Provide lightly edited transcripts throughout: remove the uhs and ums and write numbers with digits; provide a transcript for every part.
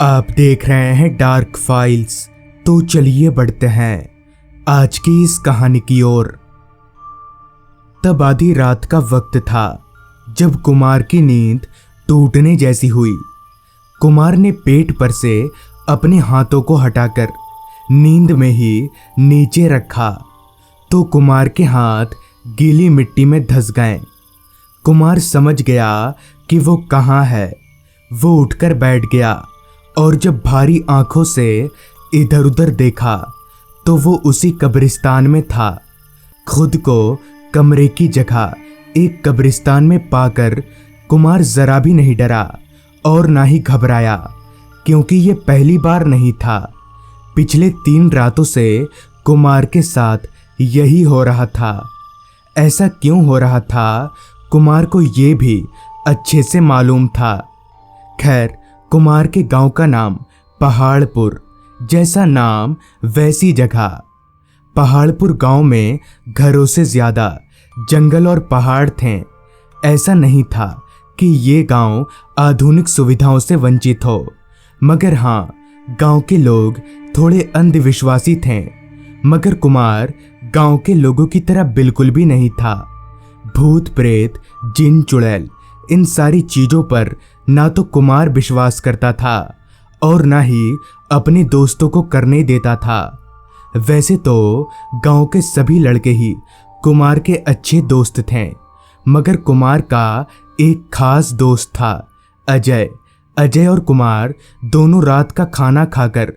आप देख रहे हैं डार्क फाइल्स। तो चलिए बढ़ते हैं आज की इस कहानी की ओर। तब आधी रात का वक्त था जब कुमार की नींद टूटने जैसी हुई। कुमार ने पेट पर से अपने हाथों को हटाकर नींद में ही नीचे रखा तो कुमार के हाथ गीली मिट्टी में धंस गए। कुमार समझ गया कि वो कहाँ है। वो उठकर बैठ गया और जब भारी आंखों से इधर उधर देखा तो वो उसी कब्रिस्तान में था। खुद को कमरे की जगह एक कब्रिस्तान में पाकर कुमार जरा भी नहीं डरा और ना ही घबराया, क्योंकि ये पहली बार नहीं था। पिछले 3 रातों से कुमार के साथ यही हो रहा था। ऐसा क्यों हो रहा था, कुमार को ये भी अच्छे से मालूम था। खैर, कुमार के गांव का नाम पहाड़पुर, जैसा नाम वैसी जगह। पहाड़पुर गांव में घरों से ज्यादा जंगल और पहाड़ थे। ऐसा नहीं था कि ये गांव आधुनिक सुविधाओं से वंचित हो, मगर हाँ, गांव के लोग थोड़े अंधविश्वासी थे। मगर कुमार गांव के लोगों की तरह बिल्कुल भी नहीं था। भूत प्रेत, जिन चुड़ैल, इन सारी चीजों पर ना तो कुमार विश्वास करता था और ना ही अपने दोस्तों को करने देता था। वैसे तो गांव के सभी लड़के ही कुमार के अच्छे दोस्त थे, मगर कुमार का एक खास दोस्त था, अजय। अजय और कुमार दोनों रात का खाना खाकर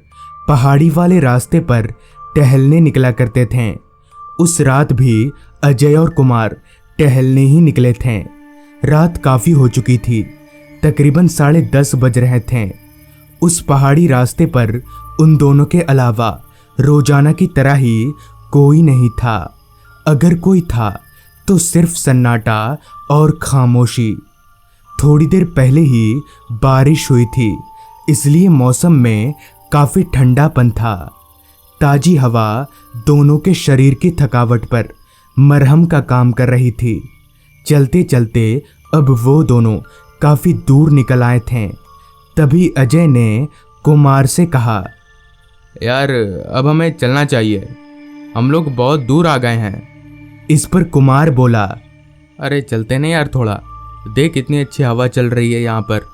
पहाड़ी वाले रास्ते पर टहलने निकला करते थे। उस रात भी अजय और कुमार टहलने ही निकले थे। रात काफी हो चुकी थी, तकरीबन 10:30 बज रहे थे। उस पहाड़ी रास्ते पर उन दोनों के अलावा रोजाना की तरह ही कोई नहीं था। अगर कोई था तो सिर्फ सन्नाटा और खामोशी। थोड़ी देर पहले ही बारिश हुई थी, इसलिए मौसम में काफी ठंडापन था। ताजी हवा दोनों के शरीर की थकावट पर मरहम का काम कर रही थी। चलते चलते अब वो दोनों काफी दूर निकल आए थे। तभी अजय ने कुमार से कहा, यार अब हमें चलना चाहिए, हम लोग बहुत दूर आ गए हैं। इस पर कुमार बोला, अरे चलते नहीं यार, थोड़ा देख कितनी अच्छी हवा चल रही है यहाँ पर।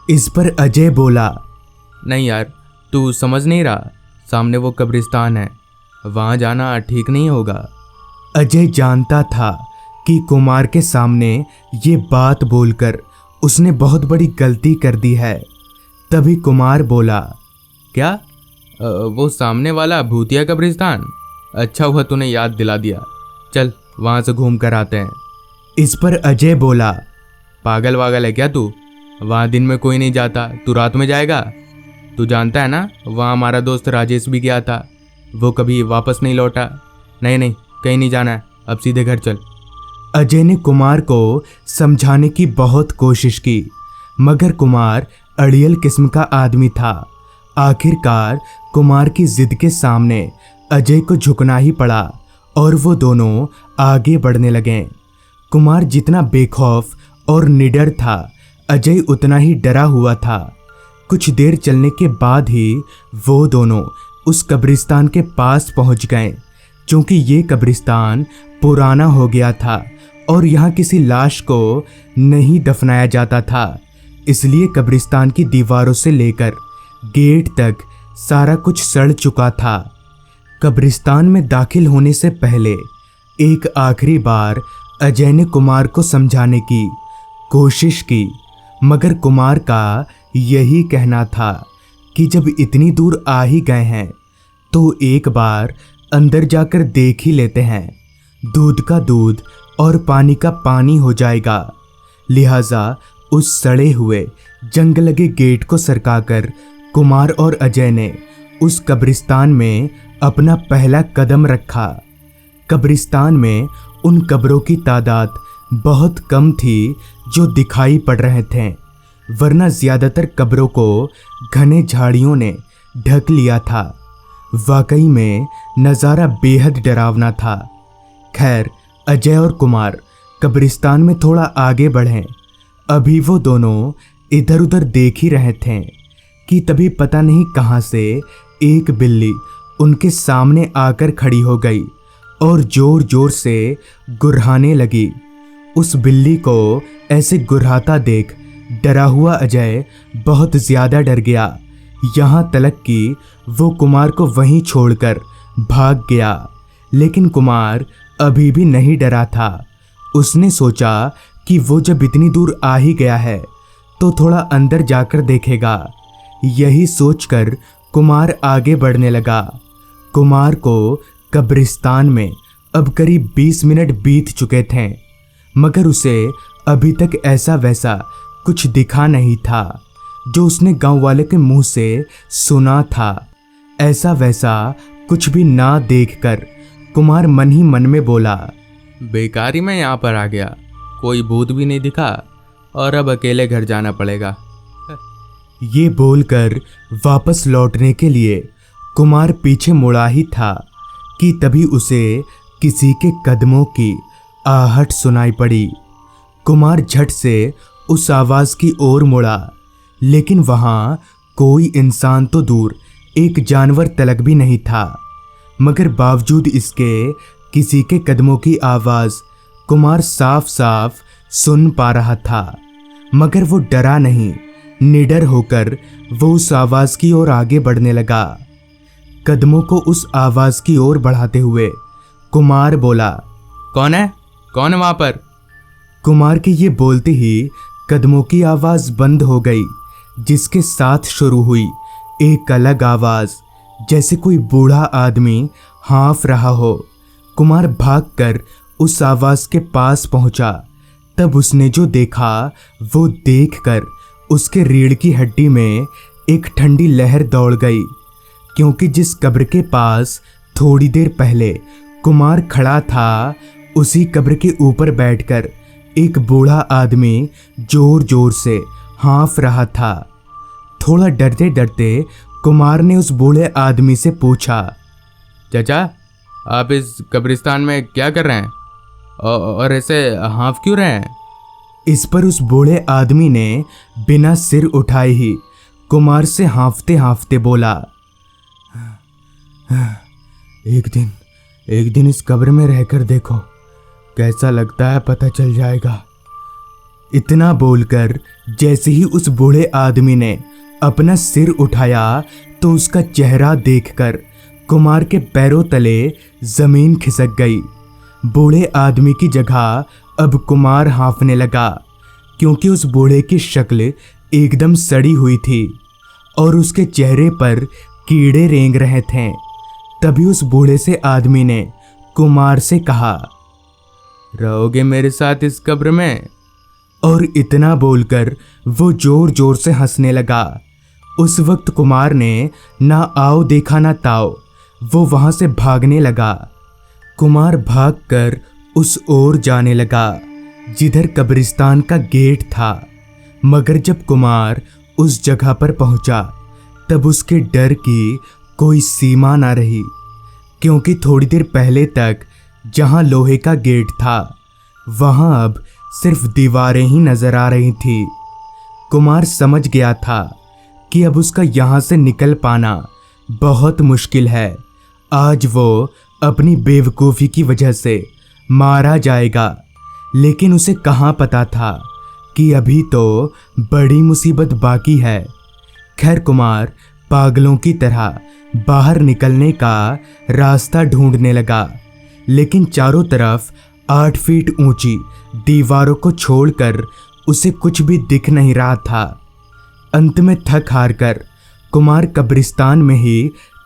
इस पर अजय बोला, नहीं यार, तू समझ नहीं रहा, सामने वो कब्रिस्तान है, वहाँ जाना ठीक नहीं होगा। अजय जानता था कि कुमार के सामने ये बात बोलकर उसने बहुत बड़ी गलती कर दी है। तभी कुमार बोला, क्या? वो सामने वाला भूतिया कब्रिस्तान? अच्छा हुआ तूने याद दिला दिया, चल वहाँ से घूम कर आते हैं। इस पर अजय बोला, पागल वागल है क्या तू? वहाँ दिन में कोई नहीं जाता, तू रात में जाएगा? तू जानता है ना, वहाँ हमारा दोस्त राजेश भी गया था, वो कभी वापस नहीं लौटा। नहीं नहीं, कहीं नहीं जाना है, अब सीधे घर चल। अजय ने कुमार को समझाने की बहुत कोशिश की, मगर कुमार अड़ियल किस्म का आदमी था। आखिरकार कुमार की जिद के सामने अजय को झुकना ही पड़ा और वो दोनों आगे बढ़ने लगे। कुमार जितना बेखौफ और निडर था, अजय उतना ही डरा हुआ था। कुछ देर चलने के बाद ही वो दोनों उस कब्रिस्तान के पास पहुंच गए। क्योंकि ये कब्रिस्तान पुराना हो गया था और यहाँ किसी लाश को नहीं दफनाया जाता था, इसलिए कब्रिस्तान की दीवारों से लेकर गेट तक सारा कुछ सड़ चुका था। कब्रिस्तान में दाखिल होने से पहले एक आखिरी बार अजय ने कुमार को समझाने की कोशिश की, मगर कुमार का यही कहना था कि जब इतनी दूर आ ही गए हैं तो एक बार अंदर जाकर देख ही लेते हैं। दूध का दूध और पानी का पानी हो जाएगा। लिहाजा उस सड़े हुए जंग लगे गेट को सरकाकर कुमार और अजय ने उस कब्रिस्तान में अपना पहला कदम रखा। कब्रिस्तान में उन कब्रों की तादाद बहुत कम थी जो दिखाई पड़ रहे थे, वरना ज्यादातर कब्रों को घने झाड़ियों ने ढक लिया था। वाकई में नज़ारा बेहद डरावना था। खैर, अजय और कुमार कब्रिस्तान में थोड़ा आगे बढ़े। अभी वो दोनों इधर उधर देख ही रहे थे कि तभी पता नहीं कहां से एक बिल्ली उनके सामने आकर खड़ी हो गई और जोर जोर से गुर्राने लगी। उस बिल्ली को ऐसे गुर्राता देख डरा हुआ अजय बहुत ज्यादा डर गया, यहाँ तलक कि वो कुमार को वहीं छोड़कर भाग गया। लेकिन कुमार अभी भी नहीं डरा था। उसने सोचा कि वो जब इतनी दूर आ ही गया है तो थोड़ा अंदर जाकर देखेगा। यही सोचकर कुमार आगे बढ़ने लगा। कुमार को कब्रिस्तान में अब करीब 20 मिनट बीत चुके थे, मगर उसे अभी तक ऐसा वैसा कुछ दिखा नहीं था जो उसने गांव वाले के मुंह से सुना था। ऐसा वैसा कुछ भी ना देखकर कुमार मन ही मन में बोला, बेकारी मैं यहाँ पर आ गया, कोई भूत भी नहीं दिखा और अब अकेले घर जाना पड़ेगा। ये बोलकर वापस लौटने के लिए कुमार पीछे मुड़ा ही था कि तभी उसे किसी के कदमों की आहट सुनाई पड़ी। कुमार झट से उस आवाज की ओर मुड़ा, लेकिन वहां कोई इंसान तो दूर एक जानवर तलक भी नहीं था। मगर बावजूद इसके किसी के कदमों की आवाज कुमार साफ साफ सुन पा रहा था। मगर वो डरा नहीं, निडर होकर वो उस आवाज की ओर आगे बढ़ने लगा। कदमों को उस आवाज की ओर बढ़ाते हुए कुमार बोला, कौन है वहां पर? कुमार के ये बोलते ही कदमों की आवाज बंद हो गई, जिसके साथ शुरू हुई एक अलग आवाज, जैसे कोई बूढ़ा आदमी हाँफ रहा हो। कुमार भागकर उस आवाज के पास पहुंचा। तब उसने जो देखा वो देखकर उसके रीढ़ की हड्डी में एक ठंडी लहर दौड़ गई, क्योंकि जिस कब्र के पास थोड़ी देर पहले कुमार खड़ा था, उसी कब्र के ऊपर बैठकर एक बूढ़ा आदमी जोर जोर से हाँफ रहा था। थोड़ा डरते डरते कुमार ने उस बूढ़े आदमी से पूछा, चाचा, आप इस कब्रिस्तान में क्या कर रहे हैं और ऐसे हाँफ क्यों रहे हैं? इस पर उस बूढ़े आदमी ने बिना सिर उठाए ही कुमार से हाँफते हाँफते बोला, एक दिन इस कब्र में रहकर देखो, कैसा लगता है पता चल जाएगा। इतना बोलकर जैसे ही उस बूढ़े आदमी ने अपना सिर उठाया तो उसका चेहरा देखकर कुमार के पैरों तले जमीन खिसक गई। बूढ़े आदमी की जगह अब कुमार हाँफने लगा, क्योंकि उस बूढ़े की शक्ल एकदम सड़ी हुई थी और उसके चेहरे पर कीड़े रेंग रहे थे। तभी उस बूढ़े से आदमी ने कुमार से कहा, रहोगे मेरे साथ इस कब्र में? और इतना बोलकर वो जोर जोर से हंसने लगा। उस वक्त कुमार ने ना आओ देखा ना ताओ, वो वहां से भागने लगा। कुमार भागकर उस ओर जाने लगा जिधर कब्रिस्तान का गेट था। मगर जब कुमार उस जगह पर पहुंचा तब उसके डर की कोई सीमा ना रही, क्योंकि थोड़ी देर पहले तक जहां लोहे का गेट था वहां अब सिर्फ दीवारें ही नजर आ रही थी। कुमार समझ गया था कि अब उसका यहाँ से निकल पाना बहुत मुश्किल है। आज वो अपनी बेवकूफ़ी की वजह से मारा जाएगा, लेकिन उसे कहाँ पता था कि अभी तो बड़ी मुसीबत बाकी है। खैर, कुमार पागलों की तरह बाहर निकलने का रास्ता ढूंढने लगा, लेकिन चारों तरफ 8 फीट ऊंची दीवारों को छोड़कर उसे कुछ भी दिख नहीं रहा था। अंत में थक हार कर कुमार कब्रिस्तान में ही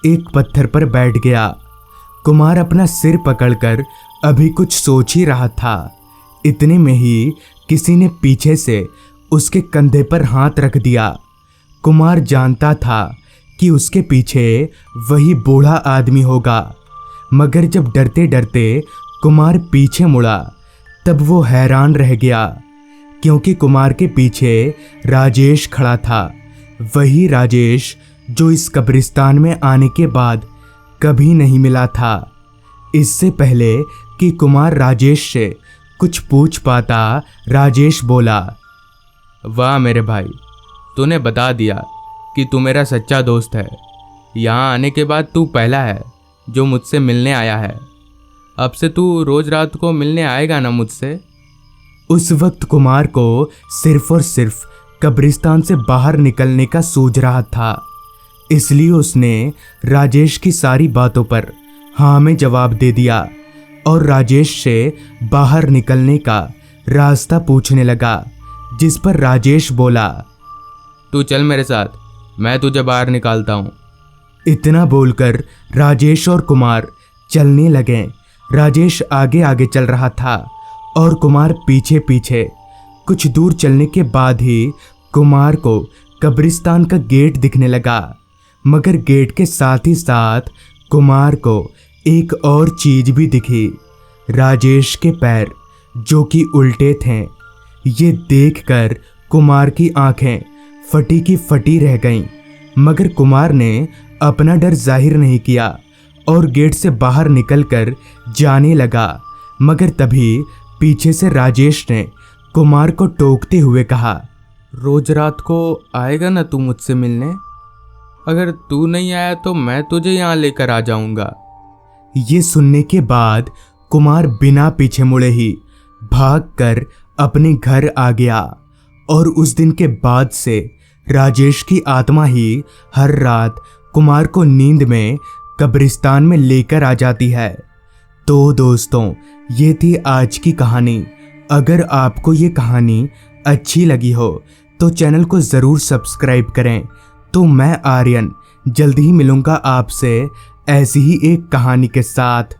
एक पत्थर पर बैठ गया। कुमार अपना सिर पकड़कर अभी कुछ सोच ही रहा था। इतने में ही किसी ने पीछे से उसके कंधे पर हाथ रख दिया। कुमार जानता था कि उसके पीछे वही बूढ़ा आदमी होगा, मगर जब डरते डरते कुमार पीछे मुड़ा तब वो हैरान रह गया, क्योंकि कुमार के पीछे राजेश खड़ा था। वही राजेश जो इस कब्रिस्तान में आने के बाद कभी नहीं मिला था। इससे पहले कि कुमार राजेश से कुछ पूछ पाता, राजेश बोला, वाह मेरे भाई, तूने बता दिया कि तू मेरा सच्चा दोस्त है। यहाँ आने के बाद तू पहला है जो मुझसे मिलने आया है। अब से तू रोज रात को मिलने आएगा ना मुझसे? उस वक्त कुमार को सिर्फ और सिर्फ कब्रिस्तान से बाहर निकलने का सूझ रहा था, इसलिए उसने राजेश की सारी बातों पर हाँ में जवाब दे दिया और राजेश से बाहर निकलने का रास्ता पूछने लगा, जिस पर राजेश बोला, तू चल मेरे साथ, मैं तुझे बाहर निकालता हूँ। इतना बोलकर राजेश और कुमार चलने लगे। राजेश आगे आगे चल रहा था और कुमार पीछे पीछे। कुछ दूर चलने के बाद ही कुमार को कब्रिस्तान का गेट दिखने लगा, मगर गेट के साथ ही साथ कुमार को एक और चीज भी दिखी। राजेश के पैर जो कि उल्टे थे। ये देखकर कुमार की आंखें फटी की फटी रह गईं, मगर कुमार ने अपना डर जाहिर नहीं किया और गेट से बाहर निकलकर जाने लगा। मगर तभी पीछे से राजेश ने कुमार को टोकते हुए कहा, रोज रात को आएगा ना तू मुझसे मिलने? अगर तू नहीं आया तो मैं तुझे यहाँ लेकर आ जाऊंगा। ये सुनने के बाद कुमार बिना पीछे मुड़े ही भागकर अपने घर आ गया और उस दिन के बाद से राजेश की आत्मा ही हर रात कुमार को नींद में कब्रिस्तान में लेकर आ जाती है। तो दोस्तों, ये थी आज की कहानी। अगर आपको ये कहानी अच्छी लगी हो तो चैनल को ज़रूर सब्सक्राइब करें। तो मैं आर्यन जल्दी ही मिलूँगा आपसे ऐसी ही एक कहानी के साथ।